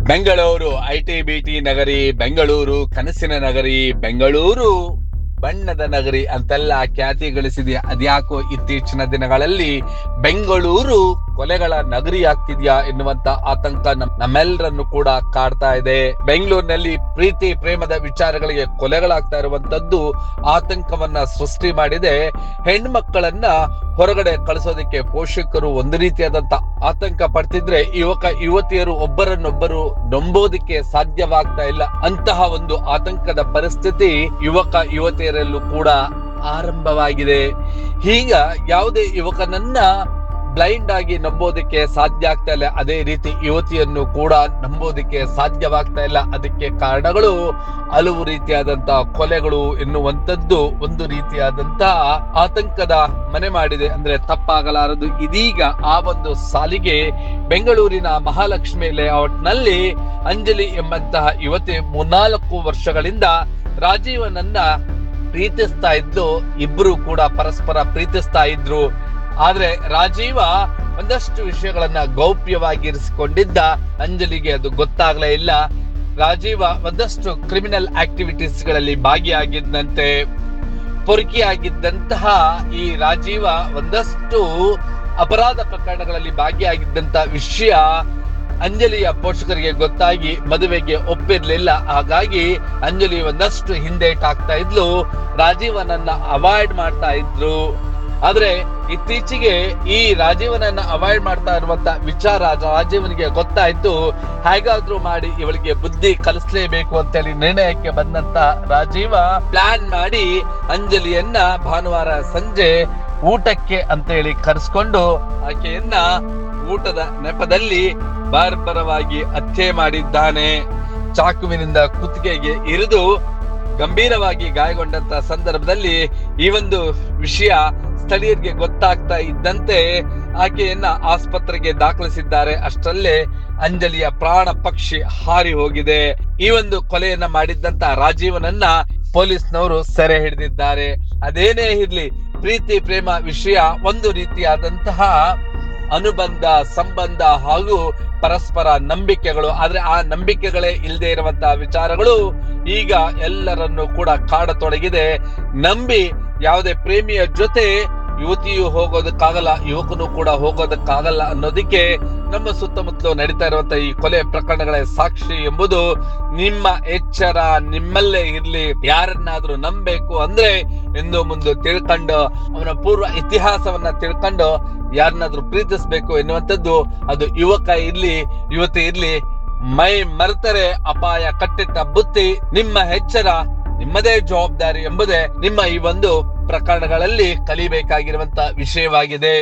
Bengaluru IT BT ನಗರಿ, ಬೆಂಗಳೂರು ಕನಸಿನ ನಗರಿ, ಬೆಂಗಳೂರು ಬಣ್ಣದ ನಗರಿ ಅಂತೆಲ್ಲ ಖ್ಯಾತಿ ಗಳಿಸಿದೆಯಾ. ಅದ್ಯಾಕೋ ಇತ್ತೀಚಿನ ದಿನಗಳಲ್ಲಿ ಬೆಂಗಳೂರು ಕೊಲೆಗಳ ನಗರಿ ಆಗ್ತಿದ್ಯಾ ಎನ್ನುವಂತ ಆತಂಕ ನಮ್ಮೆಲ್ಲರನ್ನು ಕೂಡ ಕಾಡ್ತಾ ಇದೆ. ಬೆಂಗಳೂರಿನಲ್ಲಿ ಪ್ರೀತಿ ಪ್ರೇಮದ ವಿಚಾರಗಳಿಗೆ ಕೊಲೆಗಳಾಗ್ತಾ ಇರುವಂತದ್ದು ಆತಂಕವನ್ನ ಸೃಷ್ಟಿ ಮಾಡಿದೆ. ಹೆಣ್ಮಕ್ಕಳನ್ನ ಹೊರಗಡೆ ಕಳಿಸೋದಕ್ಕೆ ಪೋಷಕರು ಒಂದು ರೀತಿಯಾದಂತ ಆತಂಕ ಪಡ್ತಿದ್ರೆ, ಯುವಕ ಯುವತಿಯರು ಒಬ್ಬರನ್ನೊಬ್ಬರು ನಂಬೋದಕ್ಕೆ ಸಾಧ್ಯವಾಗ್ತಾ ಇಲ್ಲ. ಅಂತಹ ಒಂದು ಆತಂಕದ ಪರಿಸ್ಥಿತಿ ಯುವಕ ಯುವತಿಯರಲ್ಲೂ ಕೂಡ ಆರಂಭವಾಗಿದೆ. ಈಗ ಯಾವುದೇ ಯುವಕನನ್ನ ಬ್ಲೈಂಡ್ ಆಗಿ ನಂಬೋದಕ್ಕೆ ಸಾಧ್ಯ ಆಗ್ತಾ ಇಲ್ಲ, ಅದೇ ರೀತಿ ಯುವತಿಯನ್ನು ಕೂಡ ನಂಬೋದಕ್ಕೆ ಸಾಧ್ಯವಾಗ್ತಾ ಇಲ್ಲ. ಅದಕ್ಕೆ ಕಾರಣಗಳು ಹಲವು ರೀತಿಯಾದಂತಹ ಕೊಲೆಗಳು ಎನ್ನುವಂಥದ್ದು ಒಂದು ರೀತಿಯಾದಂತಹ ಆತಂಕದ ಮನೆ ಮಾಡಿದೆ ಅಂದ್ರೆ ತಪ್ಪಾಗಲಾರದು. ಇದೀಗ ಆ ಒಂದು ಸಾಲಿಗೆ ಬೆಂಗಳೂರಿನ ಮಹಾಲಕ್ಷ್ಮಿ ಲೇಔಟ್ ನಲ್ಲಿ ಅಂಜಲಿ ಎಂಬಂತಹ ಯುವತಿ 3-4 ವರ್ಷಗಳಿಂದ ರಾಜೀವನನ್ನ ಪ್ರೀತಿಸ್ತಾ ಇದ್ಲು. ಇಬ್ರು ಕೂಡ ಪರಸ್ಪರ ಪ್ರೀತಿಸ್ತಾ ಇದ್ರು. ಆದ್ರೆ ರಾಜೀವ ಒಂದಷ್ಟು ವಿಷಯಗಳನ್ನ ಗೌಪ್ಯವಾಗಿರಿಸಿಕೊಂಡಿದ್ದ. ಅಂಜಲಿಗೆ ಅದು ಗೊತ್ತಾಗ್ಲೇ ಇಲ್ಲ. ರಾಜೀವ ಒಂದಷ್ಟು ಕ್ರಿಮಿನಲ್ ಆಕ್ಟಿವಿಟೀಸ್ ಗಳಲ್ಲಿ ಭಾಗಿಯಾಗಿದ್ದಂತೆ. ಪೊರಕಿಯಾಗಿದ್ದಂತಹ ಈ ರಾಜೀವ ಒಂದಷ್ಟು ಅಪರಾಧ ಪ್ರಕರಣಗಳಲ್ಲಿ ಭಾಗಿಯಾಗಿದ್ದಂತ ವಿಷಯ ಅಂಜಲಿಯ ಪೋಷಕರಿಗೆ ಗೊತ್ತಾಗಿ ಮದುವೆಗೆ ಒಪ್ಪಿರ್ಲಿಲ್ಲ. ಹಾಗಾಗಿ ಅಂಜಲಿ ಒಂದಷ್ಟು ಹಿಂದೇಟಾಗ್ತಾ ಇದ್ಲು, ರಾಜೀವನನ್ನ ಅವಾಯ್ಡ್ ಮಾಡ್ತಾ ಇದ್ರು. ಆದ್ರೆ ಇತ್ತೀಚೆಗೆ ಈ ರಾಜೀವನನ್ನ ಅವಾಯ್ಡ್ ಮಾಡ್ತಾ ಇರುವಂತ ವಿಚಾರ ರಾಜೀವನಿಗೆ ಗೊತ್ತಾಯ್ತು. ಹೇಗಾದ್ರೂ ಮಾಡಿ ಇವಳಿಗೆ ಬುದ್ಧಿ ಕಲಿಸ್ಲೇಬೇಕು ಅಂತೇಳಿ ನಿರ್ಣಯಕ್ಕೆ ಬಂದಂತ ರಾಜೀವ ಪ್ಲಾನ್ ಮಾಡಿ ಅಂಜಲಿಯನ್ನ ಭಾನುವಾರ ಸಂಜೆ ಊಟಕ್ಕೆ ಅಂತೇಳಿ ಕರೆಸ್ಕೊಂಡು ಆಕೆಯನ್ನ ಊಟದ ನೆಪದಲ್ಲಿ ಬರ್ಬರವಾಗಿ ಹತ್ಯೆ ಮಾಡಿದ್ದಾನೆ. ಚಾಕುವಿನಿಂದ ಕುತ್ತಿಗೆಗೆ ಇರಿದು ಗಂಭೀರವಾಗಿ ಗಾಯಗೊಂಡಂತ ಸಂದರ್ಭದಲ್ಲಿ ಈ ಒಂದು ವಿಷಯ ಸ್ಥಳೀಯರಿಗೆ ಗೊತ್ತಾಗ್ತಾ ಇದ್ದಂತೆ ಆಕೆಯನ್ನ ಆಸ್ಪತ್ರೆಗೆ ದಾಖಲಿಸಿದ್ದಾರೆ. ಅಷ್ಟರಲ್ಲೇ ಅಂಜಲಿಯ ಪ್ರಾಣ ಪಕ್ಷಿ ಹಾರಿ ಹೋಗಿದೆ. ಈ ಒಂದು ಕೊಲೆಯನ್ನ ಮಾಡಿದ್ದಂತ ರಾಜೀವನನ್ನ ಪೊಲೀಸ್ನವರು ಸೆರೆ ಹಿಡಿದಿದ್ದಾರೆ. ಅದೇನೇ ಇರ್ಲಿ, ಪ್ರೀತಿ ಪ್ರೇಮ ವಿಷಯ ಒಂದು ರೀತಿಯಾದಂತಹ ಅನುಬಂಧ, ಸಂಬಂಧ ಹಾಗೂ ಪರಸ್ಪರ ನಂಬಿಕೆಗಳು. ಆದ್ರೆ ಆ ನಂಬಿಕೆಗಳೇ ಇಲ್ಲದೆ ಇರುವಂತಹ ವಿಚಾರಗಳು ಈಗ ಎಲ್ಲರನ್ನು ಕೂಡ ಕಾಡತೊಡಗಿದೆ. ನಂಬಿ ಯಾವುದೇ ಪ್ರೇಮಿಯ ಜೊತೆ ಯುವತಿಯು ಹೋಗೋದಕ್ಕಾಗಲ್ಲ, ಯುವಕನು ಕೂಡ ಹೋಗೋದಕ್ಕಾಗಲ್ಲ ಅನ್ನೋದಕ್ಕೆ ನಮ್ಮ ಸುತ್ತಮುತ್ತಲು ನಡೀತಾ ಇರುವಂತಹ ಈ ಕೊಲೆ ಪ್ರಕರಣಗಳೇ ಸಾಕ್ಷಿ ಎಂಬುದು ನಿಮ್ಮ ಎಚ್ಚರ ನಿಮ್ಮಲ್ಲೇ ಇರ್ಲಿ. ಯಾರನ್ನಾದ್ರೂ ನಂಬಬೇಕು ಅಂದ್ರೆ ಎಂದು ಮುಂದೆ ತಿಳ್ಕೊಂಡು ಅವನ ಪೂರ್ವ ಇತಿಹಾಸವನ್ನ ತಿಳ್ಕೊಂಡು ಯಾರನ್ನಾದ್ರೂ ಪ್ರೀತಿಸ್ಬೇಕು ಎನ್ನುವಂಥದ್ದು, ಅದು ಯುವಕ ಇರ್ಲಿ ಯುವತಿ ಇರ್ಲಿ, ಮೈ ಮರೆತರೆ ಅಪಾಯ ಕಟ್ಟಿಟ್ಟ ಬುತ್ತಿ. ನಿಮ್ಮ ಎಚ್ಚರ ನಿಮ್ಮದೇ ಜವಾಬ್ದಾರಿ ಎಂಬುದೇ ನಿಮ್ಮ ಈ ಒಂದು ಪ್ರಕರಣಗಳಲ್ಲಿ ಕಲಿಬೇಕಾಗಿರುವಂತ ವಿಷಯವಾಗಿದೆ.